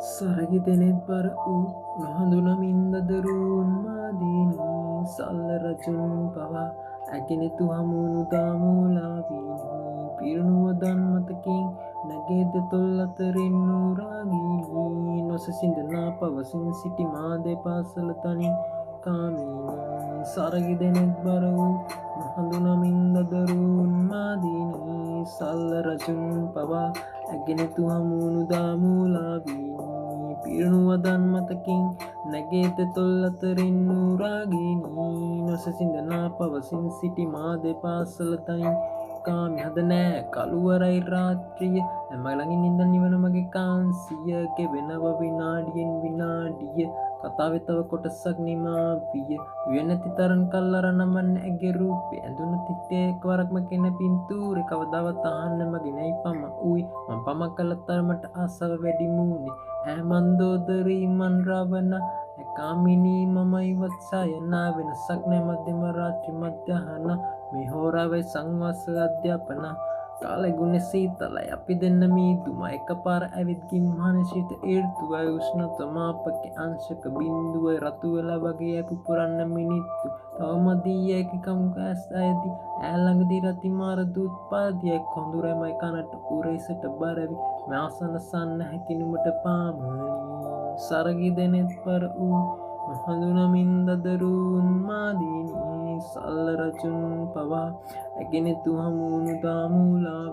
සරගි දෙනෙත් බර වූ නොහඳුනමින්දදරුවන් මාදීනී සල්ල රජුන් පවා ඇගෙනෙතු හමුණු දාමූලාවීනී පිරුණුවදන් මතකින් නැගේද තොල් අතරින් නූරාගීනී නොසසිඳනා පවසින් සිටි මාදෙ පාසල තනින් කාමීනී සරගි දෙනෙත් බර වූ නොහඳුනමින්දදරුවන් මාදීනී සල්ල රජුන් පවා ඇගෙනෙතු හමුණු දාමූලාවීනී පිරුණුවදන් මතකින් නැගේත තොල් අතරින් නූරාගීනී නොසසිඳනා පවසින් සිටි මා දෙපාසල තනින් කාමි හද නෑ කළුවරයි රාත්‍රිය ඇමළඟින් ඉඳන් නිවන මගේ කාන්සිය ගෙවෙනව විනාඩියෙන් විනාඩිය කතාවෙ තව කොටසක් නිමා විය වෙනති තරන් කල් අර නමන්න ඇගේ රූපේ ඇඳුණු තිත්තේ එක්වරක්ම කෙන පින්තූරේ කවදාවත් අහන්න මගේ නැයි පම උයි මං පම කළ තරමට ආසාව වැඩි මූනේ ඈ මන්දෝදරී මන් රවණ ඇකාමිනී මමයි වත්සායනා වෙනසක් නෑ මධ්‍යම රාත්‍රි මධ්‍යහන මේ හෝරාවේ සංවාස අධ්‍යාපන කාලෙගුණ සීතලයි අපි දෙන්න මීදුම එකපාර ඇවිත් ගිම්හන ශීත ඍතුවයි උෂ්ණතමාපකේ අංශක බිඳුවයි රතු වෙලා වගේ පුපුරන්න මිනිත්තු තවමදී ඒකකම් ගෑස් ඇයදී ඈළඟදී රති මාර දූත් පාදියයි කොඳුරමයි කනට උරේසට බරවි මාසන සන්න හැකිනුමට පාමනී සරගි දෙනෙත් පර වූ නොහඳුනමින්දදරුවන් මාදීනී සල්ල රජුන් පවා ඇගෙනෙතු හමුණු දාමූලා